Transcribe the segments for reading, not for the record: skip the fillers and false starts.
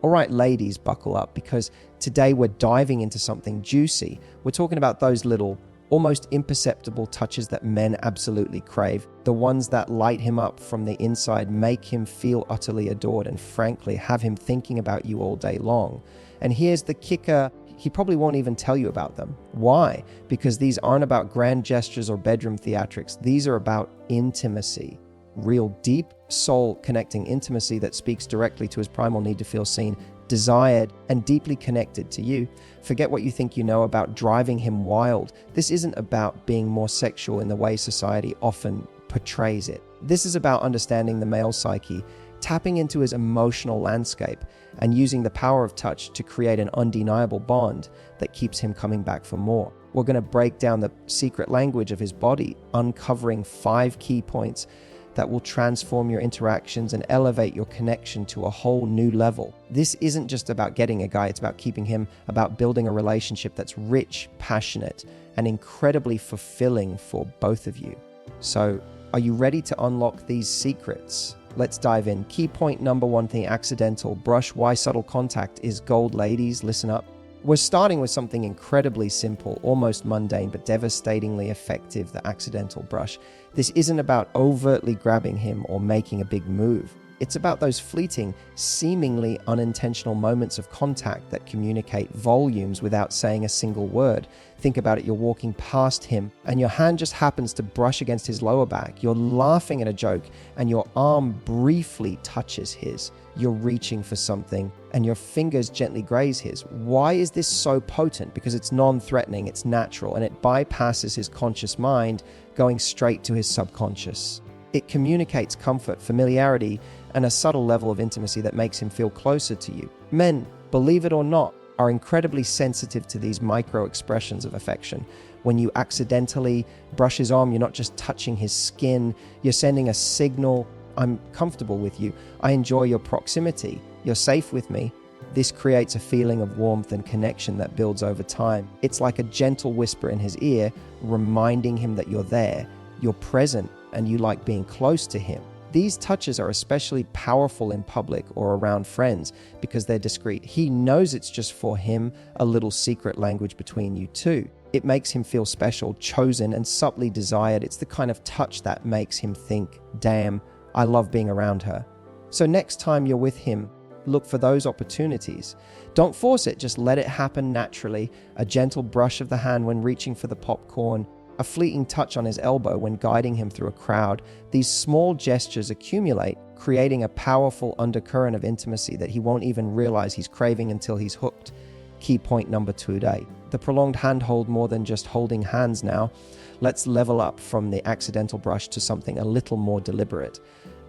All right, ladies, buckle up, because today we're diving into something juicy. We're talking about those little, almost imperceptible touches that men absolutely crave, the ones that light him up from the inside, make him feel utterly adored, and frankly, have him thinking about you all day long. And here's the kicker. He probably won't even tell you about them. Why? Because these aren't about grand gestures or bedroom theatrics. These are about intimacy. Real deep soul connecting intimacy that speaks directly to his primal need to feel seen, desired, and deeply connected to you. Forget what you think you know about driving him wild. This isn't about being more sexual in the way society often portrays it. This is about understanding the male psyche, tapping into his emotional landscape, and using the power of touch to create an undeniable bond that keeps him coming back for more. We're going to break down the secret language of his body, uncovering 5 key points that will transform your interactions and elevate your connection to a whole new level. This isn't just about getting a guy, it's about keeping him, about building a relationship that's rich, passionate, and incredibly fulfilling for both of you. So, are you ready to unlock these secrets? Let's dive in. Key point number 1, the accidental brush. Why subtle contact is gold, ladies. Listen up. We're starting with something incredibly simple, almost mundane, but devastatingly effective, the accidental brush. This isn't about overtly grabbing him or making a big move. It's about those fleeting, seemingly unintentional moments of contact that communicate volumes without saying a single word. Think about it, you're walking past him and your hand just happens to brush against his lower back. You're laughing at a joke and your arm briefly touches his. You're reaching for something and your fingers gently graze his. Why is this so potent? Because it's non-threatening, it's natural, and it bypasses his conscious mind, going straight to his subconscious. It communicates comfort, familiarity, and a subtle level of intimacy that makes him feel closer to you. Men, believe it or not, are incredibly sensitive to these micro expressions of affection. When you accidentally brush his arm, you're not just touching his skin, you're sending a signal: I'm comfortable with you, I enjoy your proximity, you're safe with me. This creates a feeling of warmth and connection that builds over time. It's like a gentle whisper in his ear, reminding him that you're there, you're present, and you like being close to him. These touches are especially powerful in public or around friends because they're discreet. He knows it's just for him, a little secret language between you two. It makes him feel special, chosen, and subtly desired. It's the kind of touch that makes him think, damn, I love being around her. So next time you're with him, look for those opportunities. Don't force it, just let it happen naturally. A gentle brush of the hand when reaching for the popcorn, a fleeting touch on his elbow when guiding him through a crowd. These small gestures accumulate, creating a powerful undercurrent of intimacy that he won't even realize he's craving until he's hooked. Key point number 2 today. The prolonged handhold, more than just holding hands now. Let's level up from the accidental brush to something a little more deliberate,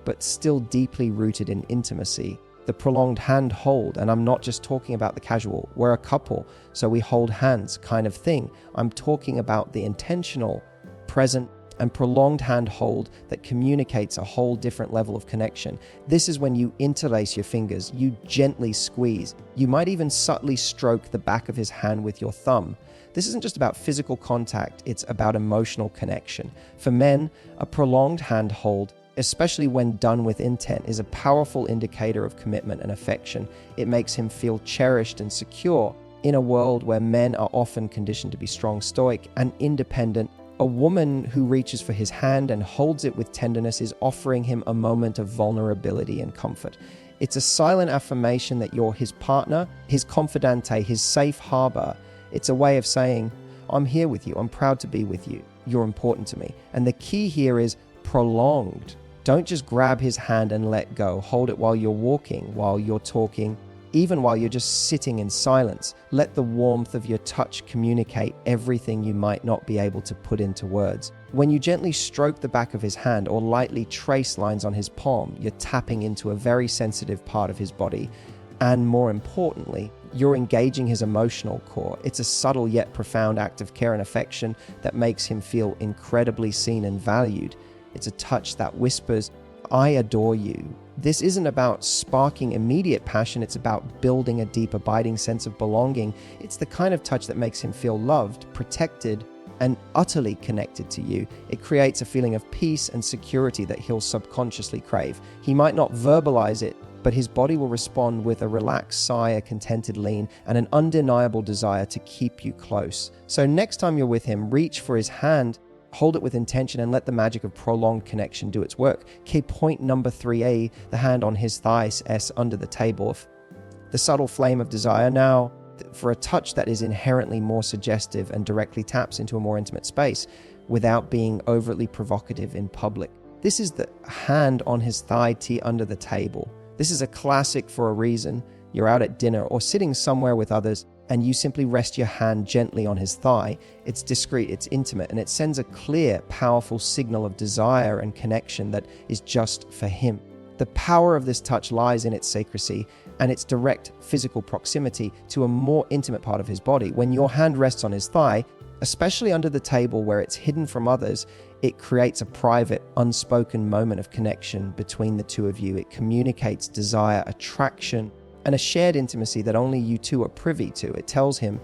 but still deeply rooted in intimacy. The prolonged hand hold, and I'm not just talking about the casual, we're a couple, so we hold hands kind of thing. I'm talking about the intentional, present, and prolonged hand hold that communicates a whole different level of connection. This is when you interlace your fingers, you gently squeeze. You might even subtly stroke the back of his hand with your thumb. This isn't just about physical contact, it's about emotional connection. For men, a prolonged hand hold, especially when done with intent, is a powerful indicator of commitment and affection. It makes him feel cherished and secure. In a world where men are often conditioned to be strong, stoic, and independent, a woman who reaches for his hand and holds it with tenderness is offering him a moment of vulnerability and comfort. It's a silent affirmation that you're his partner, his confidante, his safe harbor. It's a way of saying, I'm here with you, I'm proud to be with you, you're important to me. And the key here is prolonged. Don't just grab his hand and let go. Hold it while you're walking, while you're talking, even while you're just sitting in silence. Let the warmth of your touch communicate everything you might not be able to put into words. When you gently stroke the back of his hand or lightly trace lines on his palm, you're tapping into a very sensitive part of his body. And more importantly, you're engaging his emotional core. It's a subtle yet profound act of care and affection that makes him feel incredibly seen and valued. It's a touch that whispers, I adore you. This isn't about sparking immediate passion, it's about building a deep, abiding sense of belonging. It's the kind of touch that makes him feel loved, protected, and utterly connected to you. It creates a feeling of peace and security that he'll subconsciously crave. He might not verbalize it, but his body will respond with a relaxed sigh, a contented lean, and an undeniable desire to keep you close. So next time you're with him, reach for his hand, hold it with intention, and let the magic of prolonged connection do its work. Key point number 3A, the hand on his thigh, S under the table. The subtle flame of desire. Now, for a touch that is inherently more suggestive and directly taps into a more intimate space without being overtly provocative in public. This is the hand on his thigh, T under the table. This is a classic for a reason. You're out at dinner or sitting somewhere with others, and you simply rest your hand gently on his thigh. It's discreet, it's intimate, and it sends a clear, powerful signal of desire and connection that is just for him. The power of this touch lies in its secrecy and its direct physical proximity to a more intimate part of his body. When your hand rests on his thigh, especially under the table where it's hidden from others, it creates a private, unspoken moment of connection between the two of you. It communicates desire, attraction, and a shared intimacy that only you two are privy to. It tells him,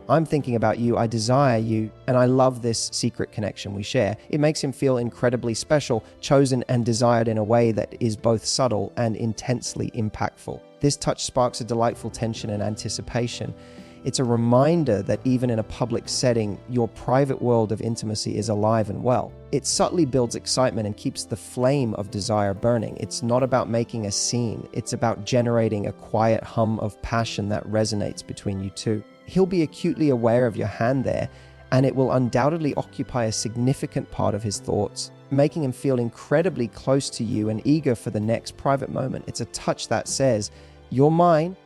I'm thinking about you, I desire you, and I love this secret connection we share. It makes him feel incredibly special, chosen, and desired in a way that is both subtle and intensely impactful. This touch sparks a delightful tension and anticipation. It's a reminder that even in a public setting, your private world of intimacy is alive and well. It subtly builds excitement and keeps the flame of desire burning. It's not about making a scene. It's about generating a quiet hum of passion that resonates between you two. He'll be acutely aware of your hand there, and it will undoubtedly occupy a significant part of his thoughts, making him feel incredibly close to you and eager for the next private moment. It's a touch that says, you're mine,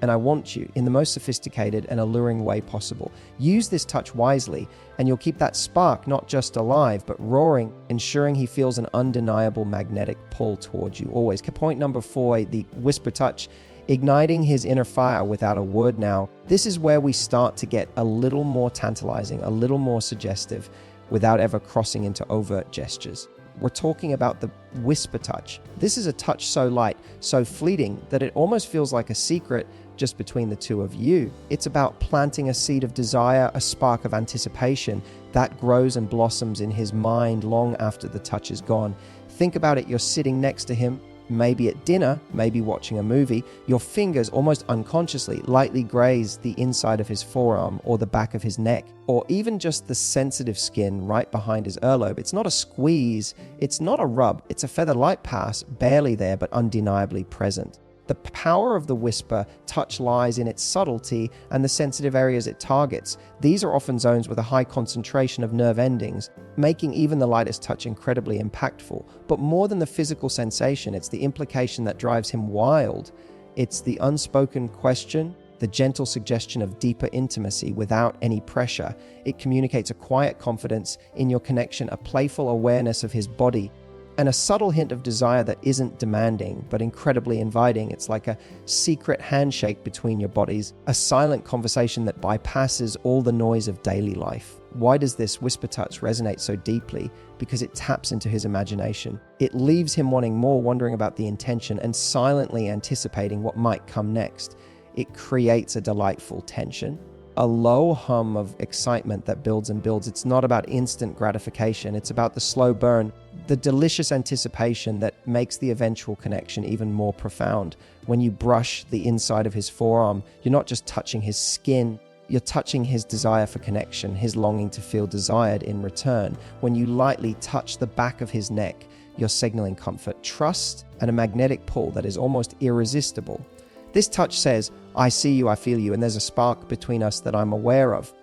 and I want you, in the most sophisticated and alluring way possible. Use this touch wisely, and you'll keep that spark not just alive, but roaring, ensuring he feels an undeniable magnetic pull towards you always. Point number 4, the whisper touch, igniting his inner fire without a word. Now, this is where we start to get a little more tantalizing, a little more suggestive, without ever crossing into overt gestures. We're talking about the whisper touch. This is a touch so light, so fleeting, that it almost feels like a secret just between the two of you. It's about planting a seed of desire, a spark of anticipation that grows and blossoms in his mind long after the touch is gone. Think about it, you're sitting next to him, maybe at dinner, maybe watching a movie. Your fingers almost unconsciously lightly graze the inside of his forearm or the back of his neck, or even just the sensitive skin right behind his earlobe. It's not a squeeze, it's not a rub, it's a feather light pass, barely there but undeniably present. The power of the whisper touch lies in its subtlety and the sensitive areas it targets. These are often zones with a high concentration of nerve endings, making even the lightest touch incredibly impactful. But more than the physical sensation, it's the implication that drives him wild. It's the unspoken question, the gentle suggestion of deeper intimacy without any pressure. It communicates a quiet confidence in your connection, a playful awareness of his body, and a subtle hint of desire that isn't demanding, but incredibly inviting. It's like a secret handshake between your bodies, a silent conversation that bypasses all the noise of daily life. Why does this whisper touch resonate so deeply? Because it taps into his imagination. It leaves him wanting more, wondering about the intention, and silently anticipating what might come next. It creates a delightful tension, a low hum of excitement that builds and builds. It's not about instant gratification. It's about the slow burn, the delicious anticipation that makes the eventual connection even more profound. When you brush the inside of his forearm, you're not just touching his skin, you're touching his desire for connection, his longing to feel desired in return. When you lightly touch the back of his neck, you're signaling comfort, trust, and a magnetic pull that is almost irresistible. This touch says, I see you, I feel you, and there's a spark between us that I'm aware of.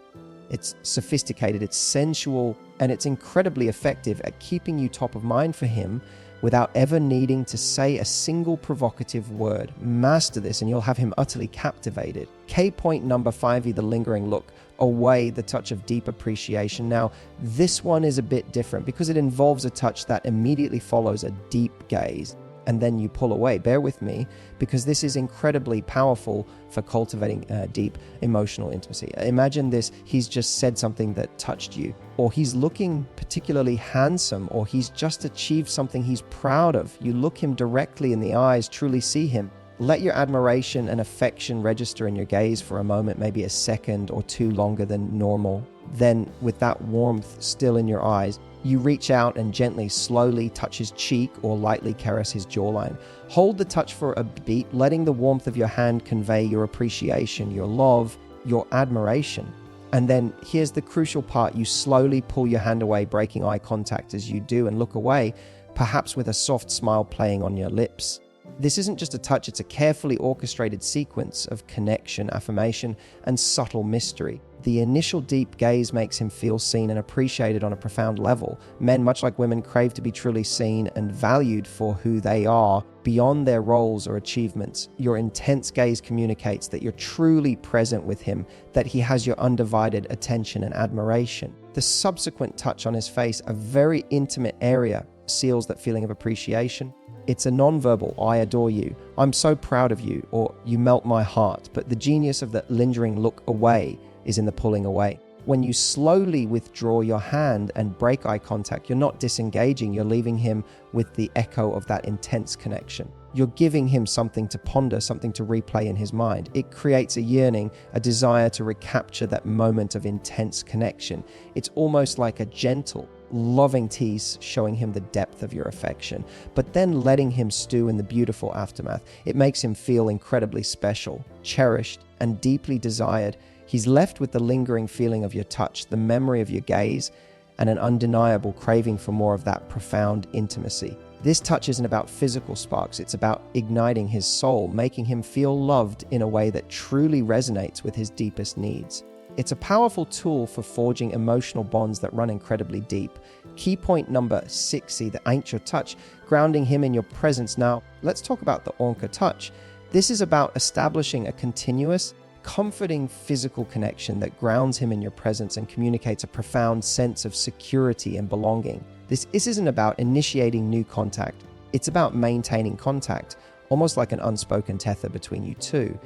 It's sophisticated, it's sensual, and it's incredibly effective at keeping you top of mind for him without ever needing to say a single provocative word. Master this and you'll have him utterly captivated. Point number 5, the lingering look, away, the touch of deep appreciation. Now, this one is a bit different because it involves a touch that immediately follows a deep gaze, and then you pull away. Bear with me, because this is incredibly powerful for cultivating deep emotional intimacy. Imagine this, he's just said something that touched you, or he's looking particularly handsome, or he's just achieved something he's proud of. You look him directly in the eyes, truly see him. Let your admiration and affection register in your gaze for a moment, maybe a second or two longer than normal. Then, with that warmth still in your eyes, you reach out and gently, slowly touch his cheek or lightly caress his jawline. Hold the touch for a beat, letting the warmth of your hand convey your appreciation, your love, your admiration. And then here's the crucial part. You slowly pull your hand away, breaking eye contact as you do, and look away, perhaps with a soft smile playing on your lips. This isn't just a touch, it's a carefully orchestrated sequence of connection, affirmation, and subtle mystery. The initial deep gaze makes him feel seen and appreciated on a profound level. Men, much like women, crave to be truly seen and valued for who they are, beyond their roles or achievements. Your intense gaze communicates that you're truly present with him, that he has your undivided attention and admiration. The subsequent touch on his face, a very intimate area, seals that feeling of appreciation. It's a nonverbal, I adore you, I'm so proud of you, or you melt my heart, but the genius of that lingering look away is in the pulling away. When you slowly withdraw your hand and break eye contact, you're not disengaging, you're leaving him with the echo of that intense connection. You're giving him something to ponder, something to replay in his mind. It creates a yearning, a desire to recapture that moment of intense connection. It's almost like a gentle, loving tease, showing him the depth of your affection, but then letting him stew in the beautiful aftermath. It makes him feel incredibly special, cherished, and deeply desired. He's left with the lingering feeling of your touch, the memory of your gaze, and an undeniable craving for more of that profound intimacy. This touch isn't about physical sparks, it's about igniting his soul, making him feel loved in a way that truly resonates with his deepest needs. It's a powerful tool for forging emotional bonds that run incredibly deep. Key point number 60, the anchor touch, grounding him in your presence. Now, let's talk about the anchor touch. This is about establishing a continuous, comforting physical connection that grounds him in your presence and communicates a profound sense of security and belonging. This isn't about initiating new contact. It's about maintaining contact, almost like an unspoken tether between you two.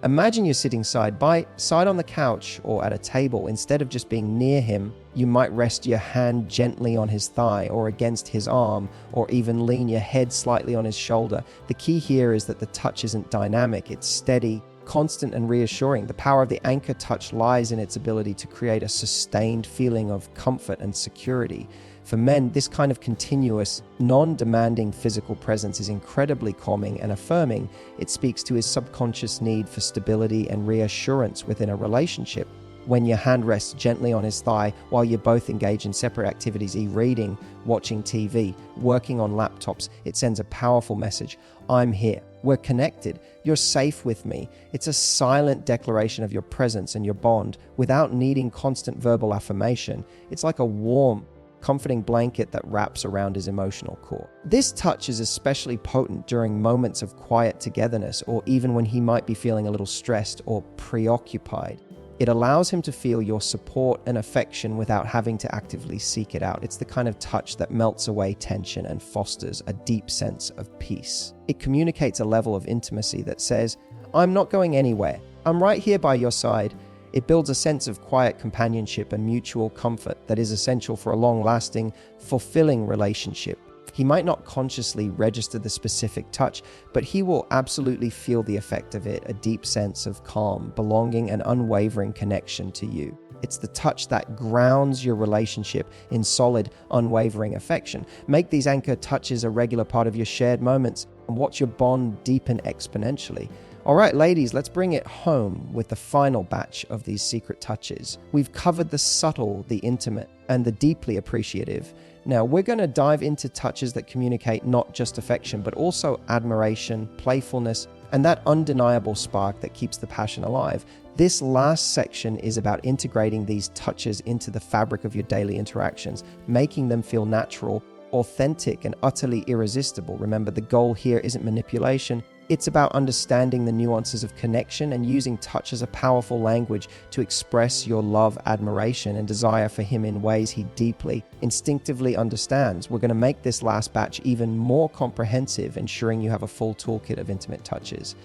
Imagine you're sitting side by side on the couch or at a table. Instead of just being near him, you might rest your hand gently on his thigh or against his arm, or even lean your head slightly on his shoulder. The key here is that the touch isn't dynamic, it's steady, constant, and reassuring. The power of the anchor touch lies in its ability to create a sustained feeling of comfort and security. For men, this kind of continuous, non-demanding physical presence is incredibly calming and affirming. It speaks to his subconscious need for stability and reassurance within a relationship. When your hand rests gently on his thigh while you both engage in separate activities, reading, watching TV, working on laptops, it sends a powerful message. I'm here. We're connected. You're safe with me. It's a silent declaration of your presence and your bond without needing constant verbal affirmation. It's like a warm, comforting blanket that wraps around his emotional core. This touch is especially potent during moments of quiet togetherness, or even when he might be feeling a little stressed or preoccupied. It allows him to feel your support and affection without having to actively seek it out. It's the kind of touch that melts away tension and fosters a deep sense of peace. It communicates a level of intimacy that says, I'm not going anywhere. I'm right here by your side. It builds a sense of quiet companionship and mutual comfort that is essential for a long-lasting, fulfilling relationship. He might not consciously register the specific touch, but he will absolutely feel the effect of it, a deep sense of calm, belonging, and unwavering connection to you. It's the touch that grounds your relationship in solid, unwavering affection. Make these anchor touches a regular part of your shared moments and watch your bond deepen exponentially. All right, ladies, let's bring it home with the final batch of these secret touches. We've covered the subtle, the intimate, and the deeply appreciative. Now, we're going to dive into touches that communicate not just affection, but also admiration, playfulness, and that undeniable spark that keeps the passion alive. This last section is about integrating these touches into the fabric of your daily interactions, making them feel natural, authentic, and utterly irresistible. Remember, the goal here isn't manipulation. It's about understanding the nuances of connection and using touch as a powerful language to express your love, admiration, and desire for him in ways he deeply, instinctively understands. We're going to make this last batch even more comprehensive, ensuring you have a full toolkit of intimate touches.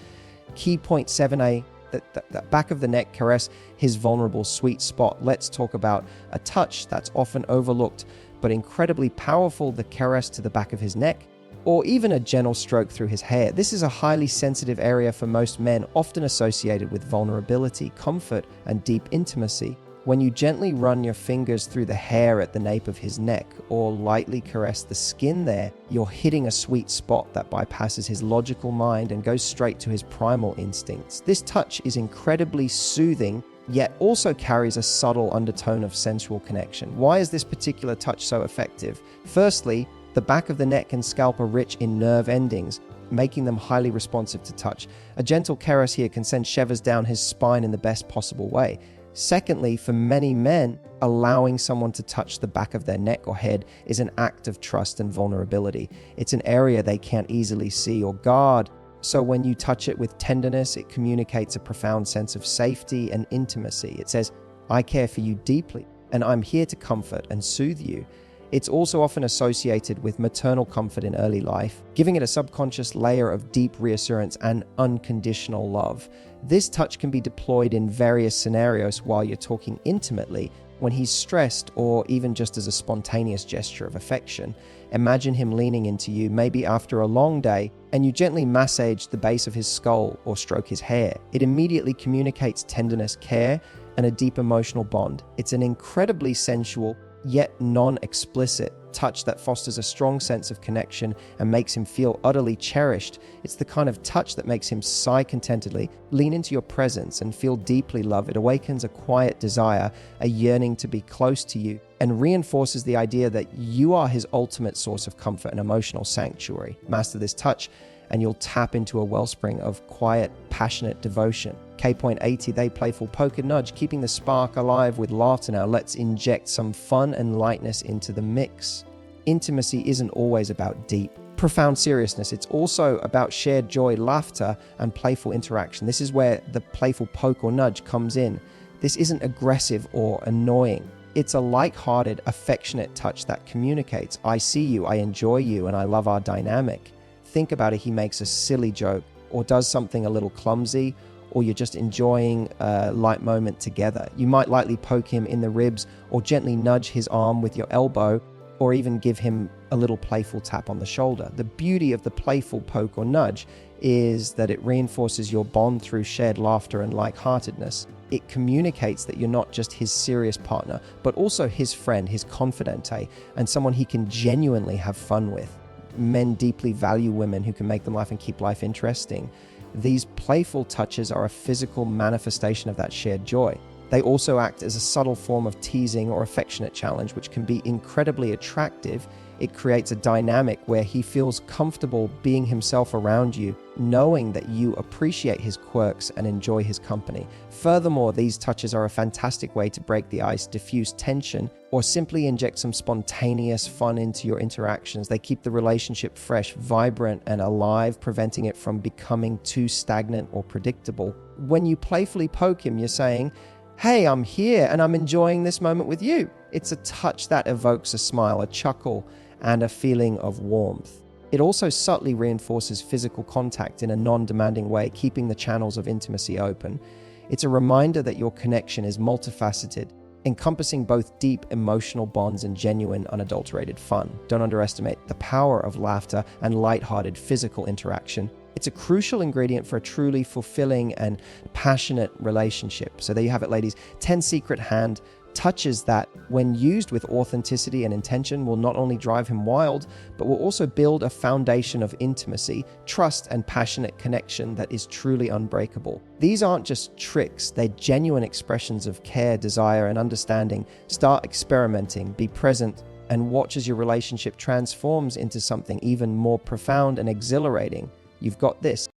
Key point 7A, the back of the neck caress, his vulnerable sweet spot. Let's talk about a touch that's often overlooked, but incredibly powerful, the caress to the back of his neck, or even a gentle stroke through his hair. This is a highly sensitive area for most men, often associated with vulnerability, comfort, and deep intimacy. When you gently run your fingers through the hair at the nape of his neck or lightly caress the skin there, you're hitting a sweet spot that bypasses his logical mind and goes straight to his primal instincts. This touch is incredibly soothing, yet also carries a subtle undertone of sensual connection. Why is this particular touch so effective? Firstly, the back of the neck and scalp are rich in nerve endings, making them highly responsive to touch. A gentle caress here can send shivers down his spine in the best possible way. Secondly, for many men, allowing someone to touch the back of their neck or head is an act of trust and vulnerability. It's an area they can't easily see or guard. So when you touch it with tenderness, it communicates a profound sense of safety and intimacy. It says, I care for you deeply, and I'm here to comfort and soothe you. It's also often associated with maternal comfort in early life, giving it a subconscious layer of deep reassurance and unconditional love. This touch can be deployed in various scenarios while you're talking intimately, when he's stressed, or even just as a spontaneous gesture of affection. Imagine him leaning into you, maybe after a long day, and you gently massage the base of his skull or stroke his hair. It immediately communicates tenderness, care, and a deep emotional bond. It's an incredibly sensual, yet non-explicit touch that fosters a strong sense of connection and makes him feel utterly cherished. It's the kind of touch that makes him sigh contentedly, lean into your presence, and feel deeply loved. It awakens a quiet desire, a yearning to be close to you, and reinforces the idea that you are his ultimate source of comfort and emotional sanctuary. Master this touch, and you'll tap into a wellspring of quiet, passionate devotion. K.80, they playful poke and nudge, keeping the spark alive with laughter. Now let's inject some fun and lightness into the mix. Intimacy isn't always about deep, profound seriousness. It's also about shared joy, laughter, and playful interaction. This is where the playful poke or nudge comes in. This isn't aggressive or annoying. It's a light-hearted, affectionate touch that communicates, I see you, I enjoy you, and I love our dynamic. Think about it, he makes a silly joke or does something a little clumsy, or you're just enjoying a light moment together. You might lightly poke him in the ribs or gently nudge his arm with your elbow, or even give him a little playful tap on the shoulder. The beauty of the playful poke or nudge is that it reinforces your bond through shared laughter and lightheartedness. It communicates that you're not just his serious partner, but also his friend, his confidante, and someone he can genuinely have fun with. Men deeply value women who can make them laugh and keep life interesting. These playful touches are a physical manifestation of that shared joy. They also act as a subtle form of teasing or affectionate challenge, which can be incredibly attractive. It creates a dynamic where he feels comfortable being himself around you, knowing that you appreciate his quirks and enjoy his company. Furthermore, these touches are a fantastic way to break the ice, diffuse tension, or simply inject some spontaneous fun into your interactions. They keep the relationship fresh, vibrant, and alive, preventing it from becoming too stagnant or predictable. When you playfully poke him, you're saying, hey, I'm here and I'm enjoying this moment with you. It's a touch that evokes a smile, a chuckle, and a feeling of warmth. It also subtly reinforces physical contact in a non-demanding way, keeping the channels of intimacy open. It's a reminder that your connection is multifaceted, encompassing both deep emotional bonds and genuine, unadulterated fun. Don't underestimate the power of laughter and lighthearted physical interaction. It's a crucial ingredient for a truly fulfilling and passionate relationship. So there you have it, ladies. 10 secret hand touches that, when used with authenticity and intention, will not only drive him wild, but will also build a foundation of intimacy, trust, and passionate connection that is truly unbreakable. These aren't just tricks, they're genuine expressions of care, desire, and understanding. Start experimenting, be present, and watch as your relationship transforms into something even more profound and exhilarating. You've got this.